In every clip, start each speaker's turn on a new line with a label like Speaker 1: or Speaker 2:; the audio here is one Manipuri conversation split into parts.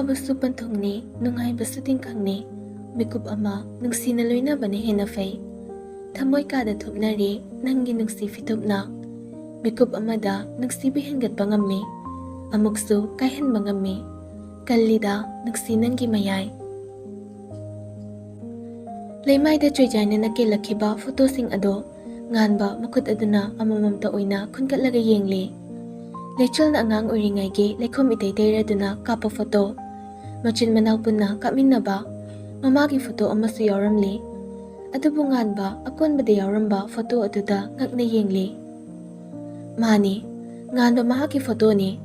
Speaker 1: wabasu panthongni nungaibasu tingkhangni mikup ama nungsina loinabani hena fei thamoi kada thupnari nangi nungsi fitupna mikup amada nungsibi hengatpa ngammi amuksu kaihenba ngammi kallida nungsi nangi mayai leimaida choijaina nakelakhiba photosing ado nganba makut aduna amamamta oina khungatlaga yengli lechulna angang oiringaigi lekhom itairaduna kapa photo machin manal punna minnanaba mamagi photo amasu yauramli adubu nganba akonbada yauramba photo aduda ngakna yengli mani nganba mahaki photo ni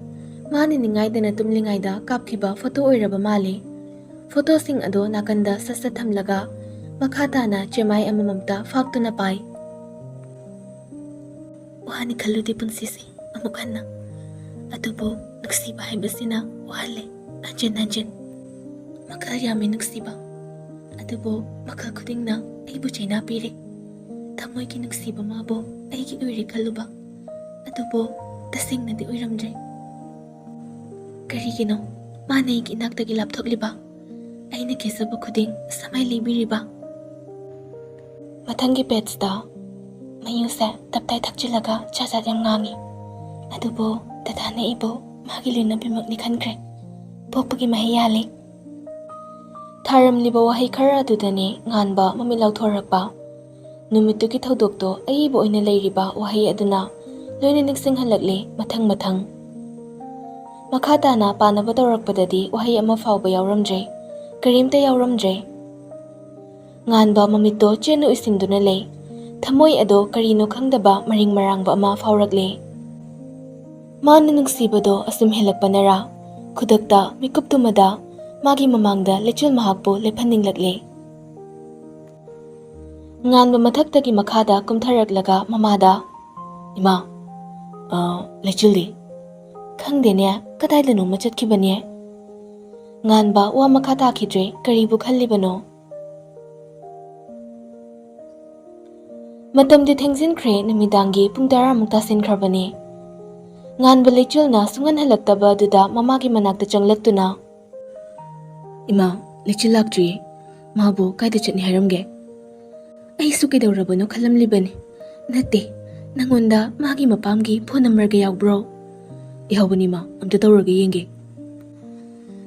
Speaker 1: mani ningaidana tumlingaida kapkhiba photo oiraba mali photo sing ado nakanda sasa thamlaga makhatana chemai amamamta faktuna pai wahani khaludi punsisi amukhanna adubu nuksiba haibasina wahale nanjen makal yami nuksiba adubu makal khudingna aibu chaina piri thamoi ki nuksiba mabo aigi oiri khaluba adubu tasingna di oiramjai karigino mane ki naktagi lapthokliba aina kesaba khuding samai libiriba mathangi page da mayuse taptai thakchilaga chajat yam ngangi adubo thidana ibo magi lina bimakni khankre pokpagi mahiyali tharamliba wahai khara adudani nganba mamilau thorakpa numituki thodokto aibo oina leiriba wahai aduna loina niksing halakli mathang makhatana panaba tawrakpadadi wahai ama fawba yauramjai karimta yauramjai nganba mamito chenu isingduna lei thamoi ado karino khangdaba maring marangba ama fawrakle mana nungsibado asum helakpanara khudakta mikuptumada magi mamangda lechul mahakpo lephanninglakle nganba mathaktagi makhada kumtharaklaga mamada ima lechuldi khangdene kadailanu machatkhibane nganba wa makhata khidre karibu khallibano matamdi thengzinkhre namidangi pung 10 mukta sinkharbani nganba lechulna sungan halaktaba duda mamagi manakta changlaktuna ima lechul laktri mabu kaida chatni haramge ai su kidawrabano khalamlibani natte nangonda magi mapamgi phone number ga yawbro ihawbani ma amta tawraga yenge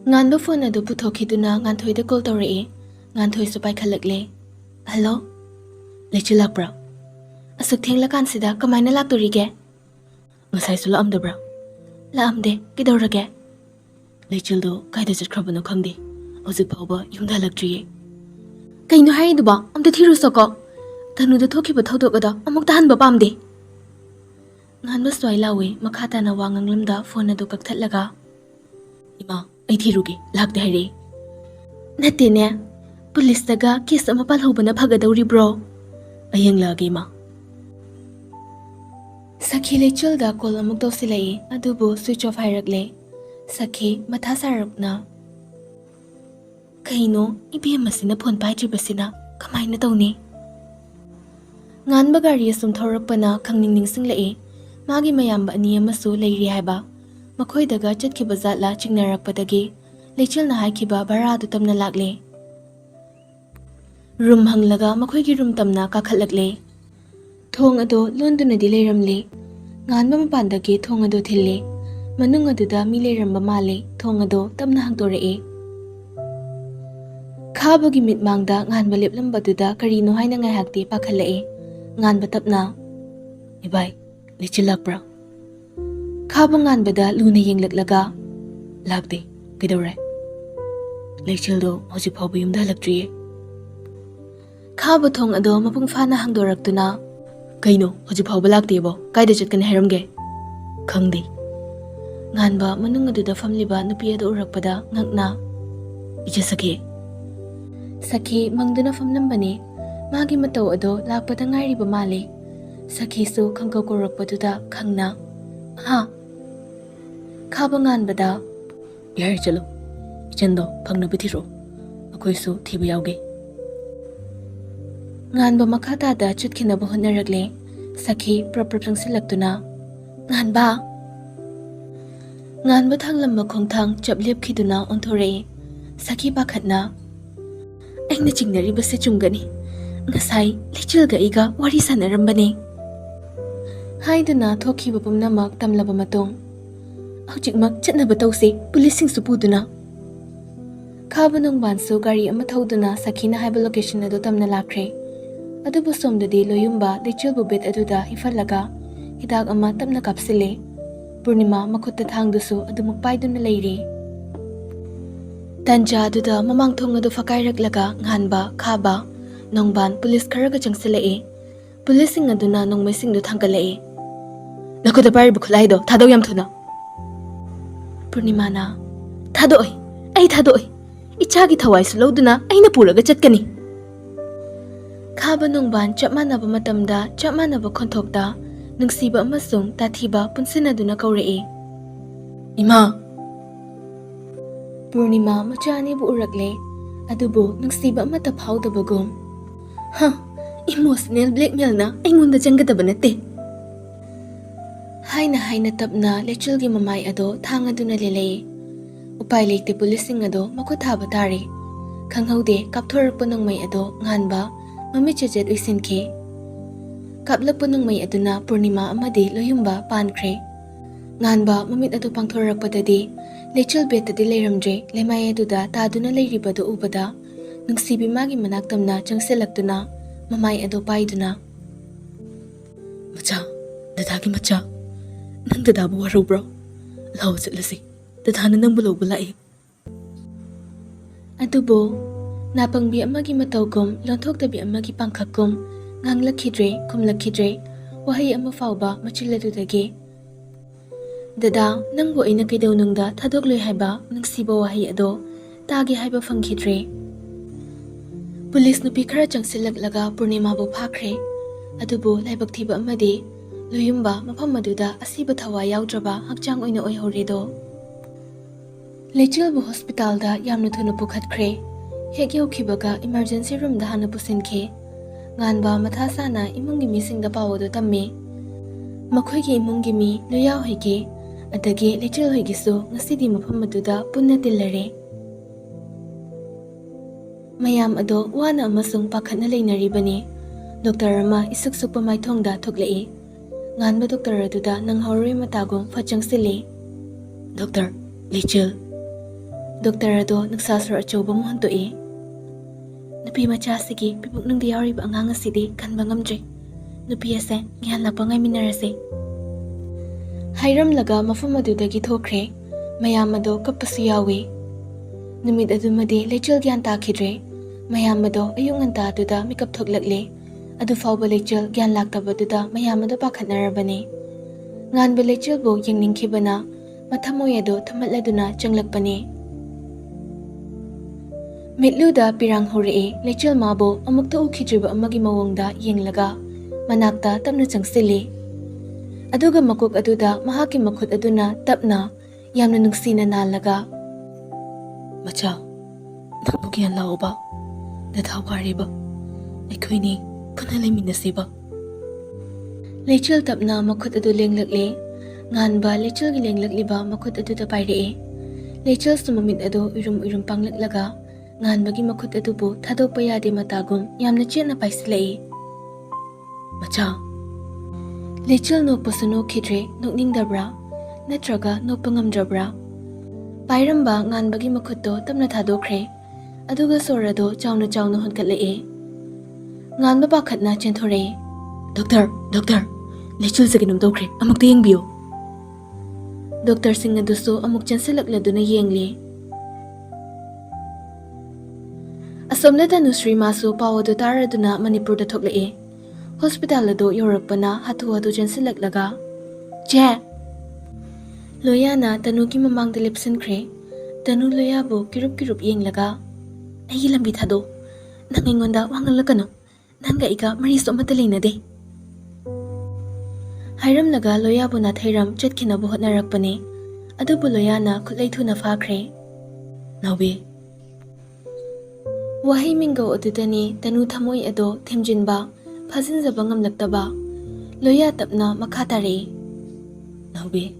Speaker 1: nganba phone adu puthokhiduna nganthoida call tawrae nganthoi su pai khalakle hello lechul lakbra asuk thenglakan sida kamaina laktorige ngasai su laamdabra laamde kidawrage lechuldo kaida chatkrabano khangde hojik phawba yumda laktriye kaino haiduba amta thiru soko tanuda thokhiba thodokada amuk tahanba pamde nganba swai lawe makhata na wanganglamda phone adu kakthatlaga ima ai thiruge lakde haire natene police daga case ama palhobana phagadawri bro ayang lage ma sakhi lechulda call amuk tawsilai adubu switch off hairakle sakhi matha sarapna kaino ibm masina phone paijibasina kamaina tawni nganba gari sum thorakpana khangning singlae magi mayamba ani amasu leiri haiba makhoi daga chatkiba zatla chingnarakpadagi lechulna haikhiba baradu tamna lakle room hanglaga makhoi gi room tamna kakhatlakle thong ado londuna di leiramle nganba mapandagi thong ado thille manung aduda mi leiramba male thong ado tamna hangtorae khabagi mitmangda nganba leplamba duda karino haina ngaihakti pakhalae nganba tapna ibai lechilakbra khaba nganbada luna yenglaklaga lakde kidawre lechildo hojik phawba yumda laktriye khaba thong ado mapung fana hangdoraktuna kaino hojik phawba laktebo kaida chatkane hairamge khangde nganba manung aduda famliba nupi adu urakpada ngakna ije sakhi mangduna famlambani magi matau ado lakpada ngairiba male sakhi su khangka korakpaduda khangna ha khaba nganbada yar chalo ichendo phangna bithiro akoi su thiba yauge nganba makhata da chutkina bahonaragle sakhi proper prangsilaktuna nganba Nganba thanglamba khongthang chaplep-khiduna onthorei. Sakhi pakhatna. Aina chingnaribase chungani. Ngasai lechilga iga wari sanarambane. Haiduna thokhiba pumnamak tamlaba matong. Hojikmak chatnaba tawse pulising supuduna. Khaba nongbansu gari ama thoduna Sakhina haiba location adu tamna lakre. Adubu somdadi loyumba lechilbu bet aduda ifalaga hidak ama tamna kapsile. Purnima makutta thangdusu adumuk paiduna leiri. Tanja aduda mamang thong adu fakairak-laga nganba khaba nongban pulis kharaga changsilae. Pulising aduna nongmaising du thangkalae. Nakuda paribu khulaido thado yam thuna. Purnima na thado oi ai thado oi ichagi thawai suloduna aina puraga chatkani. Khaba nongban chapmanaba matamda chapmanaba khonthokta nungsiba amasung tathiba punsinaduna kaurei. Ima Purnima machani bu urakle adubu nungsiba amata phawdabagum. Ha emotional blackmail na aingonda jangadaba natte. Haina tapna lechilgi mamai ado thangaduna lelei. Upai leite pulising ado makuthaba tari. Khanghaude kapthorakpa nongmai ado nganba mami chejet uisinke. Kaplakpa nongmai aduna Purnima amadi loyumba pankre. Nganba mamit ado pangthorakpadadi lechil betadi leiramdre lemai aduda taduna leiribado ubada nungsibi magi manaktamna changsilaktuna mamai ado paiduna. Macha dadagi macha nang dadabu warubro law chatlasi dadana nang bulawba lai. Adubo napangbi amagi matawgum lonthoktabi amagi pangkhakkum nganglakidre kumlakidre wahai ama fawba machiladudagi. Dada nangbo aina kaidawnungda thadokloi haiba nungsiba wahai ado tagi haiba fangkhidre. Pulis nupi khara changsilaklaga Purnima bu phakre. Adubo laibak thiba amadi loyumba mafam aduda asiba thawa yaudraba hakchang oina oihorido. Lechilbu hospital da yamna thuna pukhatkre. Hek yaukibaga emergency room da hana pusinkhe. Nganba mathasana imungi misingda pawado tamme. Makhoigi imungi mi loyaw hoige adagi lechil hoigisu ngasidi mafam aduda punna tillare. Mayam ado wana amasung pakhatna leinaribani. Doctor ama isuk-sukpa maithongda thoklai. Nganba doctor aduda nanghoroi matagong fachangsile. Doctor lechil. Doctor ado nagsasar achauba mo hantoi. Nupi macha sige pipuk nang diyariba angang asidi kanba ngamdre. Nupi ase ngihan lakpa ngay minarase. Hairam laga mafam adudagi thokre. Mayam ado kapasu yawi. Numid adumadi lechil gyan takhidre. Mayam ado ayung anta aduda mikap thoklakle. Adu fawba lechil gyan laktaba aduda mayam ado pakhatnarabani. Nganba lechil bo yengningkhibana mathamoy ado thamatladuna changlakpani. Mitluda pirang horii lechil mabo amukta ukhidriba amagi mawongda yenglaga manakta tapna changsili. Aduga makuk aduda mahaki makhut aduna tapna yamna nungsina nalaga. Macha nangbugian laoba dadawariba aikhoini punna leiminasiba. Lechil tapna makhut adu lenglakle nganba lechil gi lenglakliba makhut aduda pairee. Lechil sumamit adu urum panglaklaga nganbagi makhut adubu thadokpa yade matagum yamna chetna paisilai. Macha lechil nokpasu nokhidre nokningdabra natraga nokpa ngamdrabra. Pairamba nganbagi makhutto tamna thadokre aduga sorado chawna honkatlai. Nganba pakhatna chenthore. Doctor lechil saginum tokre amukta yengbiyo. Doctor sing adusu amuk chansilakladuna yengli. Asomda Nungshi masu pawado taraduna Manipur da thoklai. Hospital ado yorakpana hatu adu jansilaklaga. Je Loyana tanuki mamangda lipsinkre. Tanu loyabu kirup yenglaga. Ayi lambi thado nangingonda wangalakano nanga iga mariso amata leinade. Hairam laga loyabu na thairam chatkinabu hotnarakpani. Adubu loyana khutlai thuna phakre. Naubi wahai mingo adudani tanu thamoi ado themjinba phajinjaba ngamlaktaba loya tapna makhatare. Naubi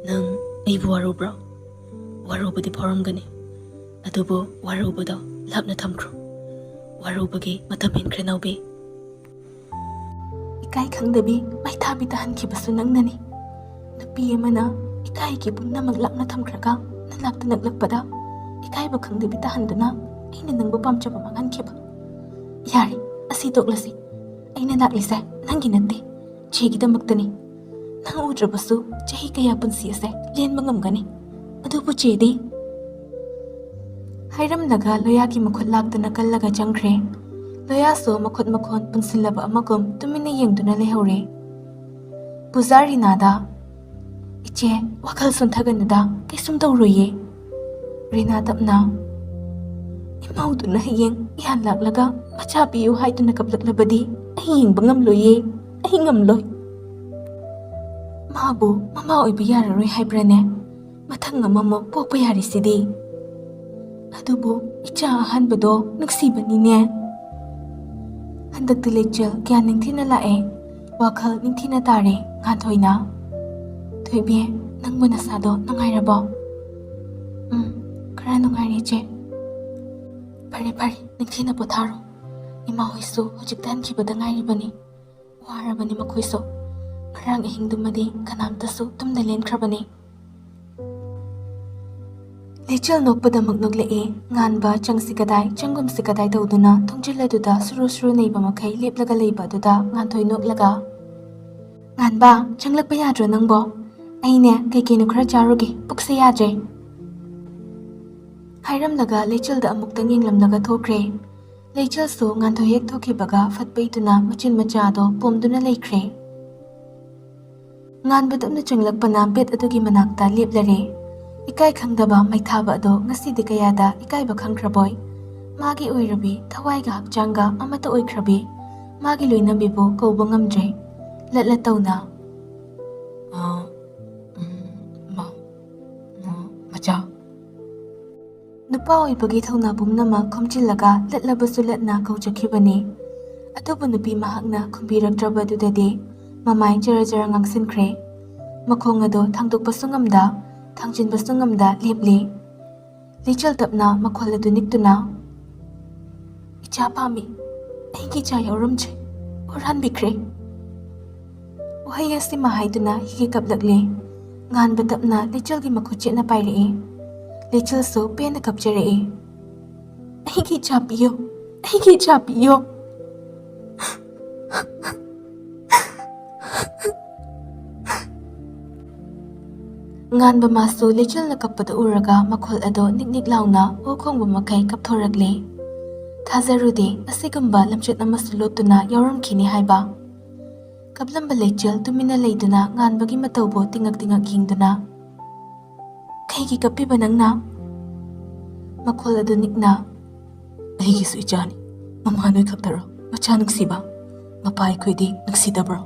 Speaker 1: nang ꯑꯩꯕꯨ ꯋꯥꯔꯨꯕ꯭ꯔꯣ? ꯋꯥꯔꯨꯕꯗꯤ ꯐꯥꯎꯔꯝꯒꯅꯤ. ꯑꯗꯨꯕꯨ ꯋꯥꯔꯨꯕꯗꯣ ꯂꯥꯞꯅ ꯊꯝꯈ꯭ꯔꯣ. ꯋꯥꯔꯨꯕꯒꯤ ꯃꯇꯝ ꯍꯦꯟꯈ꯭ꯔꯦ ꯅꯥꯎꯕꯤ. ꯏꯀꯥꯏ ꯈꯪꯗꯕꯤ ꯃꯩꯊꯥꯕꯤ ꯇꯥꯍꯟꯈꯤꯕꯁꯨ ꯅꯪꯅꯅꯤ. ꯅꯨꯄꯤ ꯑꯃꯅ ꯏꯀꯥꯏꯒꯤ ꯄꯨꯝꯅꯃꯛ ꯂꯥꯞꯅ ꯊꯝꯈ꯭ꯔꯒ ꯅꯅꯥꯛꯇ ꯅꯛꯂꯛꯄꯗ ꯏꯀꯥꯏꯕ ꯈꯪꯗꯕꯤ ꯇꯥꯍꯟꯗꯨꯅ ꯑꯩꯅ ꯅꯪꯕꯨ ꯄꯥꯝꯖꯕ ꯃꯥꯡꯍꯟꯈꯤꯕ. ꯌꯥꯔꯦ, ꯑꯁꯤ ꯇꯣꯛꯂꯁꯤ. ꯑꯩꯅ ꯂꯥꯛꯂꯤꯁꯦ ꯅꯪꯒꯤ ꯅꯠꯇꯦ, ꯆꯦꯒꯤꯗꯃꯛꯇꯅꯤ. ꯅꯪ ꯎꯗ꯭ꯔꯕꯁꯨ ꯆꯍꯤ ꯀꯌꯥ ꯄꯨꯟꯁꯤ ꯑꯁꯦ ꯂꯦꯟꯕ ꯉꯝꯒꯅꯤ. ꯑꯗꯨꯕꯨ ꯆꯦꯗꯤ? ꯍꯥꯏꯔꯝꯂꯒ ꯂꯣꯌꯥꯒꯤ ꯃꯈꯨꯠ ꯂꯥꯛꯇꯨꯅ ꯀꯜꯂꯒ ꯆꯪꯈ꯭ꯔꯦ. ꯂꯣꯌꯥꯁꯨ ꯃꯈꯨꯠ ꯃꯈꯣꯟ ꯄꯨꯟꯁꯤꯜꯂꯕ ꯑꯃꯒꯨꯝ ꯇꯨꯃꯤꯟꯅ ꯌꯦꯡꯗꯨꯅ ꯂꯩꯍꯧꯔꯦ. ꯄꯨꯖꯥ ꯔꯤꯅꯥꯗ, ꯏꯆꯦ ꯋꯥꯈꯜ ꯁꯣꯟꯊꯒꯅꯨꯗ, ꯀꯩꯁꯨꯝ ꯇꯧꯔꯣꯏꯌꯦ. ꯔꯤꯅꯥ ꯇꯞꯅ, ꯏꯃꯧꯗꯨꯅ ꯍꯌꯦꯡ ꯏꯌꯥꯟ ꯂꯥꯛꯂꯒ ꯃꯆꯥ ꯄꯤꯌꯨ ꯍꯥꯏꯗꯨꯅ ꯀꯞꯂꯛꯂꯕꯗꯤ ꯑꯩ ꯌꯦꯡꯕ ꯉꯝꯂꯣꯏꯌꯦ. ꯑꯩ ꯉꯝꯂꯣꯏ. ꯃꯥꯕꯨ ꯃꯃꯥ ꯑꯣꯏꯕ ꯌꯥꯔꯔꯣꯏ ꯍꯥꯏꯕ꯭ꯔꯅꯦ? ꯃꯊꯪ ꯑꯃꯃꯨꯛ ꯄꯣꯛꯄ ꯌꯥꯔꯤꯁꯤꯗꯤ. ꯑꯗꯨꯕꯨ ꯏꯆꯥ ꯑꯍꯥꯟꯕꯗꯣ ꯅꯨꯡꯁꯤꯕꯅꯤꯅꯦ. ꯍꯟꯗꯛꯇꯤ ꯂꯩꯆꯜ ꯀꯌꯥ ꯅꯤꯡꯊꯤꯅ ꯂꯥꯛꯑꯦ, ꯋꯥꯈꯜ ꯅꯤꯡꯊꯤꯅ ꯇꯥꯔꯦ ꯉꯥꯟꯊꯣꯏꯅ. ꯊꯣꯏꯕꯤ, ꯅꯪꯕꯨ ꯅꯁꯥꯗꯣ ꯅꯨꯡꯉꯥꯏꯔꯕꯣ? ꯈꯔ ꯅꯨꯡꯉꯥꯏꯔꯦ ꯏꯆꯦ. ꯐꯔꯦ ꯐꯔꯦ, ꯅꯤꯡꯊꯤꯅ ꯄꯣꯊꯥꯔꯣ. ꯏꯃꯥ ꯍꯣꯏꯁꯨ ꯍꯧꯖꯤꯛꯇ ꯍꯟꯈꯤꯕꯗ ꯉꯥꯏꯔꯤꯕꯅꯤ. ꯋꯥꯔꯕꯅꯤ ꯃꯈꯣꯏꯁꯨ. ꯉꯔꯥꯡ ꯑꯍꯤꯡꯗꯨꯃꯗꯤ ꯀꯅꯥꯝꯇꯁꯨ ꯇꯨꯝꯗ ꯂꯦꯟꯈ꯭ꯔꯕꯅꯤ. ꯂꯩꯆꯜ ꯅꯣꯛꯄꯗꯃꯛ ꯅꯣꯛꯂꯛꯏ. ꯉꯥꯟꯕ ꯆꯪꯁꯤ ꯀꯗꯥꯏ ꯆꯪꯒꯨꯝꯁꯤ ꯀꯗꯥꯏ ꯇꯧꯗꯨꯅ ꯊꯣꯡꯖꯤꯜ ꯑꯗꯨꯗ ꯁꯨꯔꯨ ꯁꯨꯔꯨ ꯅꯩꯕ ꯃꯈꯩ ꯂꯦꯞꯂꯒ ꯂꯩꯕ ꯑꯗꯨꯗ ꯉꯥꯟꯊꯣꯏ ꯅꯣꯛꯂꯒ, ꯉꯥꯟꯕ, ꯆꯪꯂꯛꯄ ꯌꯥꯗ꯭ꯔꯣ ꯅꯪꯕꯣ? ꯑꯩꯅꯦ ꯀꯩꯀꯩꯅꯣ ꯈꯔ ꯆꯥꯔꯨꯒꯦ, ꯄꯨꯛꯁꯦ ꯌꯥꯗ꯭ꯔꯦ. ꯍꯥꯏꯔꯝꯂꯒ ꯂꯩꯆꯜꯗ ꯑꯃꯨꯛꯇꯪ ꯌꯦꯡꯂꯝꯂꯒ ꯊꯣꯛꯈ꯭ꯔꯦ. ꯂꯩꯆꯜꯁꯨ ꯉꯥꯟꯊꯣꯏ ꯍꯦꯛ ꯊꯣꯛꯈꯤꯕꯒ ꯐꯠꯄꯩꯗꯨꯅ ꯃꯆꯤꯟ ꯃꯆꯥꯗꯣ ꯄꯣꯝꯗꯨꯅ ꯂꯩꯈ꯭ꯔꯦ. ꯉꯥꯟꯕ ꯇꯞꯅ ꯆꯪꯂꯛꯄꯅ ꯕꯦꯠ ꯑꯗꯨꯒꯤ ꯃꯅꯥꯛꯇ ꯂꯦꯞꯂꯔꯦ. ꯏꯀꯥꯏ ꯈꯪꯗꯕ ꯃꯩꯊꯥꯕ ꯑꯗꯣ ꯉꯁꯤꯗꯤ ꯀꯌꯥꯗ ꯏꯀꯥꯏꯕ ꯈꯪꯈ꯭ꯔꯕꯣꯏ. ꯃꯥꯒꯤ ꯑꯣꯏꯔꯕꯤ ꯊꯋꯥꯏꯒ ꯍꯛꯆꯥꯡꯒ ꯑꯃꯠꯇ ꯑꯣꯏꯈ꯭ꯔꯕꯤ ꯃꯥꯒꯤ ꯂꯣꯏꯅꯕꯤꯕꯨ ꯀꯧꯕ ꯉꯝꯗ꯭ꯔꯦ. ꯂꯠꯂ ꯇꯧꯅ, ꯃꯆꯥ. ꯅꯨꯄꯥ ꯑꯣꯏꯕꯒꯤ ꯊꯧꯅꯥ ꯄꯨꯝꯅꯃꯛ ꯈꯣꯝꯖꯤꯜꯂꯒ ꯂꯠꯂꯕꯁꯨ ꯂꯠꯅ ꯀꯧꯖꯈꯤꯕꯅꯤ. ꯑꯗꯨꯕꯨ ꯅꯨꯄꯤ ꯃꯍꯥꯛꯅ ꯈꯨꯝꯕꯤꯔꯛꯇ꯭ꯔꯕꯗꯨꯗꯗꯤ ꯃꯃꯥꯏ ꯖꯔ ꯖꯔ ꯉꯥꯡꯁꯤꯟꯈ꯭ꯔꯦ. ꯃꯈꯣꯡ ꯑꯗꯣ ꯊꯥꯡꯗꯣꯛꯄꯁꯨ ꯉꯝꯗ, ꯊꯥꯡꯖꯤꯟꯕꯁꯨ ꯉꯝꯗ ꯂꯦꯞꯂꯤ. ꯂꯩꯆꯜ ꯇꯞꯅ ꯃꯈꯣꯜ ꯑꯗꯨ ꯅꯤꯛꯇꯨꯅ, ꯏꯆꯥ ꯄꯥꯝꯃꯤ, ꯑꯩꯒꯤ ꯏꯆꯥ ꯌꯥꯎꯔꯝꯗ꯭ꯔꯦ, ꯍꯨꯔꯥꯟꯕꯤꯈ꯭ꯔꯦ. ꯋꯥꯍꯩ ꯑꯁꯤꯃ ꯍꯥꯏꯗꯨꯅ ꯍꯤꯒꯦ ꯀꯞꯂꯛꯂꯤ. ꯉꯥꯟꯕ ꯇꯞꯅ ꯂꯩꯆꯜꯒꯤ ꯃꯈꯨꯠ ꯆꯦꯠꯅ ꯄꯥꯏꯔꯛꯏ. ꯂꯩꯆꯜꯁꯨ ꯄꯦꯟꯅ ꯀꯞꯆꯔꯛꯏ. ꯑꯩꯒꯤ ꯏꯆꯥ ꯄꯤꯌꯣ, ꯑꯩꯒꯤ ꯏꯆꯥ ꯄꯤꯌꯣ. ꯉꯥꯟꯕ ꯃꯥꯁꯨ ꯂꯩꯆꯜꯅ ꯀꯞꯄꯗ ꯎꯔꯒ ꯃꯈꯣꯜ ꯑꯗꯣ ꯅꯤꯛ ꯅꯤꯛ ꯂꯥꯎꯅ ꯍꯨ ꯈꯣꯡꯕ ꯃꯈꯩ ꯀꯞꯊꯣꯔꯛꯂꯤ. ꯊꯥꯖꯔꯨꯗꯦ ꯑꯁꯤꯒꯨꯝꯕ ꯂꯝꯆꯠ ꯑꯃꯁꯨ ꯂꯣꯠꯇꯨꯅ ꯌꯥꯎꯔꯝꯈꯤꯅꯤ ꯍꯥꯏꯕ. ꯀꯞꯂꯝꯕ ꯂꯩꯆꯜ ꯇꯨꯃꯤꯟꯅ ꯂꯩꯗꯨꯅ ꯉꯥꯟꯕꯒꯤ ꯃꯇꯧꯕꯨ ꯇꯤꯡꯉꯛ ꯇꯤꯡꯉꯛ ꯌꯦꯡꯗꯨꯅ, ꯀꯩꯒꯤ ꯀꯞꯄꯤꯕ ꯅꯪꯅ? ꯃꯈꯣꯜ ꯑꯗꯨ ꯅꯤꯛꯅ, ꯑꯩꯒꯤꯁꯨ ꯏꯆꯥꯅꯤ, ꯃꯃꯥ ꯅꯣꯏ ꯈꯛꯇꯔꯣ ꯃꯆꯥ ꯅꯨꯡꯁꯤꯕ? ꯃꯄꯥ ꯑꯩꯈꯣꯏꯗꯤ ꯅꯨꯡꯁꯤꯗꯕ꯭ꯔꯣ?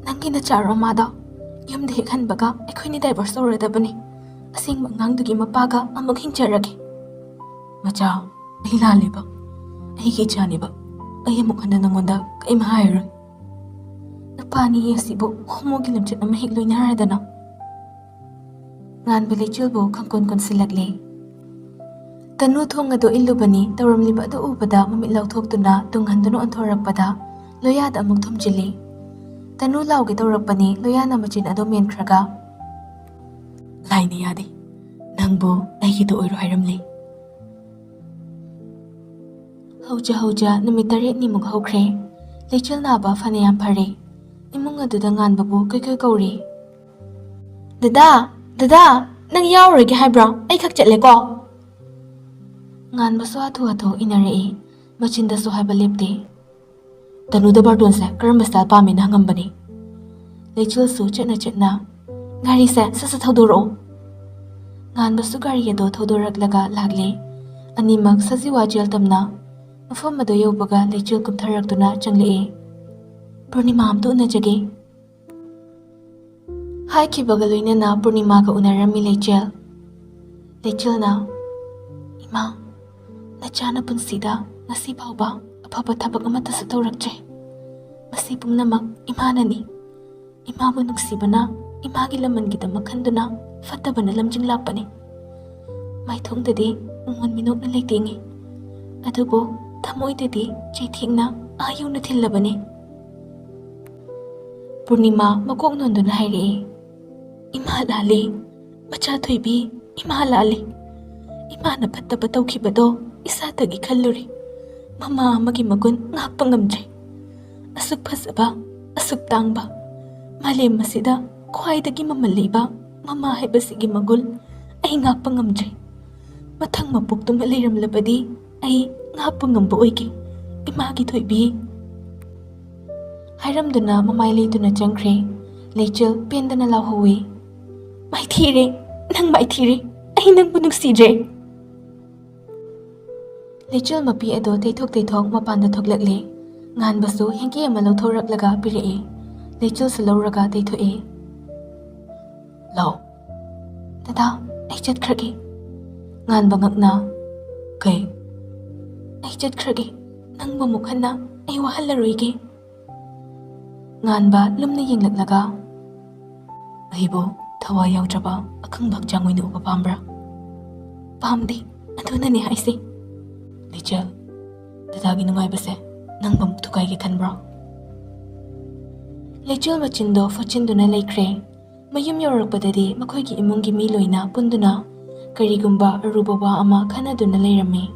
Speaker 1: ꯅꯪꯒꯤ ꯅꯆꯥꯔꯣ ꯃꯥꯗꯣ? ꯌꯨꯝꯗ ꯍꯦꯛ ꯍꯟꯕꯒ ꯑꯩꯈꯣꯏꯅꯤ ꯗꯥꯏꯚꯣꯔꯁ ꯇꯧꯔꯗꯕꯅꯤ. ꯑꯁꯦꯡꯕ ꯑꯉꯥꯡꯗꯨꯒꯤ ꯃꯄꯥꯒ ꯑꯃꯨꯛ ꯍꯤꯡꯖꯔꯒꯦ. ꯃꯆꯥ, ꯑꯩ ꯂꯥꯜꯂꯤꯕ, ꯑꯩꯒꯤ ꯏꯆꯥꯅꯤꯕ. ꯑꯩ ꯑꯃꯨꯛ ꯍꯟꯅ ꯅꯪꯉꯣꯟꯗ ꯀꯩꯝ ꯍꯥꯏꯔꯣꯏ. ꯅꯨꯄꯥꯅꯤ ꯑꯁꯤꯕꯨ ꯍꯣꯃꯣꯒꯤ ꯂꯝꯆꯠ ꯑꯃ ꯍꯦꯛ ꯂꯣꯏꯅꯔꯗꯅ. ꯉꯥꯟꯕ ꯂꯩꯆꯜꯕꯨ ꯈꯪꯀꯣꯟ ꯀꯣꯟꯁꯤꯜꯂꯛꯂꯤ. ꯇꯅꯨ ꯊꯣꯡ ꯑꯗꯨ ꯏꯜꯂꯨꯕꯅꯤ. ꯇꯧꯔꯝꯂꯤꯕ ꯑꯗꯨ ꯎꯕꯗ ꯃꯃꯤꯠ ꯂꯥꯎꯊꯣꯛꯇꯨꯅ ꯇꯨꯡꯍꯟꯗꯨꯅ ꯑꯣꯟꯊꯣꯔꯛꯄꯗ ꯂꯣꯌꯥꯗ ꯑꯃꯨꯛ ꯊꯨꯝꯖꯤꯜꯂꯤ. ꯇꯅꯨ ꯂꯥꯎꯒꯦ ꯇꯧꯔꯛꯄꯅꯤ. ꯂꯣꯌꯥꯅ ꯃꯆꯤꯟ ꯑꯗꯨ ꯃꯦꯟꯈ꯭ꯔꯒ, ꯂꯥꯏꯅ ꯌꯥꯗꯦ, ꯅꯪꯕꯨ ꯑꯩꯒꯤꯗ ꯑꯣꯏꯔꯣ ꯍꯥꯏꯔꯝꯂꯤ. ꯍꯧꯖ ꯍꯧꯖ ꯅꯨꯃꯤꯠ 8ꯅꯤꯃꯨꯛ ꯍꯧꯈ꯭ꯔꯦ. ꯂꯩꯆꯜ ꯅꯥꯕ ꯐꯅꯌꯥꯝ ꯐꯔꯦ. ꯏꯃꯨꯡ ꯑꯗꯨꯗ ꯉꯥꯟꯕꯕꯨ ꯀꯩ ꯀꯧꯔꯤ. ꯗꯗꯥ, ꯗꯗꯥ, ꯅꯪ ꯌꯥꯎꯔꯣꯏꯒꯦ ꯍꯥꯏꯕ꯭ꯔꯣ? ꯑꯩ ꯈꯛ ꯆꯠꯂꯦꯀꯣ. ꯉꯥꯟꯕꯁꯨ ꯍꯥꯊꯨ ꯍꯥꯊꯨ ꯏꯟꯅꯔꯛꯏ. ꯃꯆꯤꯟꯗꯁꯨ ꯍꯥꯏꯕ ꯂꯦꯞꯇꯦ. ꯇꯅꯨꯗ ꯕꯥꯔꯇꯣꯟꯁꯦ ꯀꯔꯝꯕ ꯁ꯭ꯇꯥꯏꯜ ꯄꯥꯝꯃꯤꯅ ꯍꯪꯉꯝꯕꯅꯤ. ꯂꯩꯆꯜꯁꯨ ꯆꯠꯅ ꯆꯠꯅ, ꯒꯥꯔꯤꯁꯦ ꯁꯠ ꯁꯠ ꯊꯧꯗꯣꯔꯛꯑꯣ. ꯉꯥꯟꯕꯁꯨ ꯒꯥꯔꯤ ꯑꯗꯣ ꯊꯧꯗꯣꯔꯛꯂꯒ ꯂꯥꯛꯂꯤ. ꯑꯅꯤꯃꯛ ꯁꯖꯤ ꯋꯥꯖꯦꯜ ꯇꯝꯅ. ꯃꯐꯝ ꯑꯗꯨ ꯌꯧꯕꯒ ꯂꯩꯆꯜ ꯀꯨꯝꯊꯔꯛꯇꯨꯅ ꯆꯪꯂꯛꯏ. ꯄꯨꯔꯅꯤꯃꯥ ꯑꯝꯇ ꯎꯅꯖꯒꯦ ꯍꯥꯏꯈꯤꯕꯒ ꯂꯣꯏꯅꯅ ꯄꯨꯔꯅꯤꯃꯥꯒ ꯎꯅꯔꯝꯃꯤ ꯂꯩꯆꯜ. ꯂꯩꯆꯜꯅ, ꯏꯃꯥ, ꯅꯆꯥꯅ ꯄꯨꯟꯁꯤꯗ ꯉꯁꯤ ꯐꯥꯎꯕ ꯑꯐꯕ ꯊꯕꯛ ꯑꯃꯠꯇꯁꯨ ꯇꯧꯔꯛꯇ꯭ꯔꯦ. ꯃꯁꯤ ꯄꯨꯝꯅꯃꯛ ꯏꯃꯥꯅꯅꯤ. ꯏꯃꯥꯕꯨ ꯅꯨꯡꯁꯤꯕꯅ imagi lamangidamak khanduna fattabana lamjing lapani. Maithongdadi ungon minokna leitingi. Adubo thamoidadi chaithingna ayuna thillabani. Purnima makok nonduna hairi. Ima lali, macha thoibi, ima lali. Ima na fattaba tawkhibado isatagi khalluri. Mama amagi magun ngakpa ngamdre. Asuk phasaba, asuk tangba. Malem masida khwaidagi mamal leiba mama haibasigi magul ai ngakpa ngamdre. Mathang mapuktum leiramlabadi ai ngakpa ngamba oigi. Imagi thoibi. Hairamduna mamai leituna changkhre. Leichil pendana lauhawi. Maithire, nang maithire. Ai nangbu nungsidre. Leichil mapi ado teithok mapanda thoklakle. Nganbasu hengki ama lauthoraklaga pirae. Leichil sa lauraga teithoe. Lau. Dada, ai chatkragi. Nganba ngakna. Kay. Ai chatkragi. Nang mamukhanna ai wahallaroigi. Nganba lumna yenglaklaga. Ahibo thawai yaotraba akhangbak jangoina uba pambra. Pamdi, adunani haisi. Leichil, dadagi nungaibase nang mamuk thukaigi khanbra. Leichil machindo fochinduna laikre. Mayum yaurapadadi makhoigi imungi mi loina punduna karigumba aruba wa ama khanaduna leirami.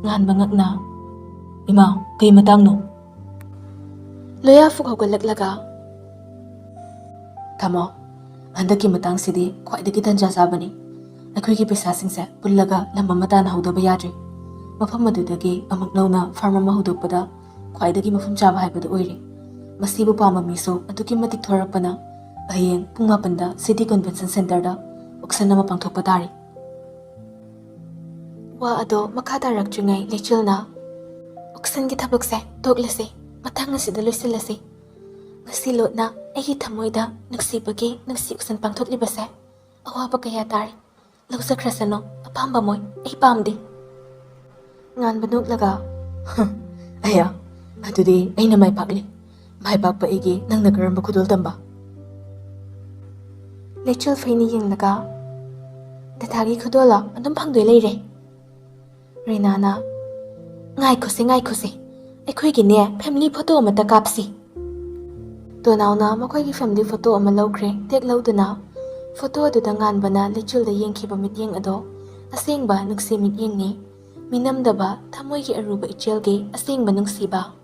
Speaker 1: Nganba ngakna. Ima, kay matangno? Loya fuk hawgalaklaga. Tamo, handaki matang sidi khwaidagi tanja sabani. Akhoigi paisasingse pullaga lam amatana hawdaba yadri. Mafam adudagi amuk nauna farm ama hudokpada khwaidagi mafam chaba haibada oiri. Masibu pama miso aduki matik thorakpana ayeng pung 8da City Convention Center da auction ama pangthokpa tari. Wa ado makha tarakjungai Leichilna auction gi thabakse toklase mathang asida loisilase. Ngasi lotna agi thamoida nuksibagi nuksi auction pangthoklibase awaba kaya tari. Lausakrasano apamba moy ai pamdi. Ngan banuk laga. Aya, adudi aina mai pakli. Mai pakpa igi nang nagaramba khudol tamba. Leichil faini yenglaga. Dadagi khudola adum phangdoi leire. Rinana. Ngai khose. Aikhoigi ne family photo amata kapsi. Tonauna makhoigi family photo ama lawkhre tek lawduna photo aduda nganbana Leichilda yengkhiba mityeng ado asengba nuksi mityeng ni. Minnanaba thamoigi aruba ichelgi asengba nungsiba.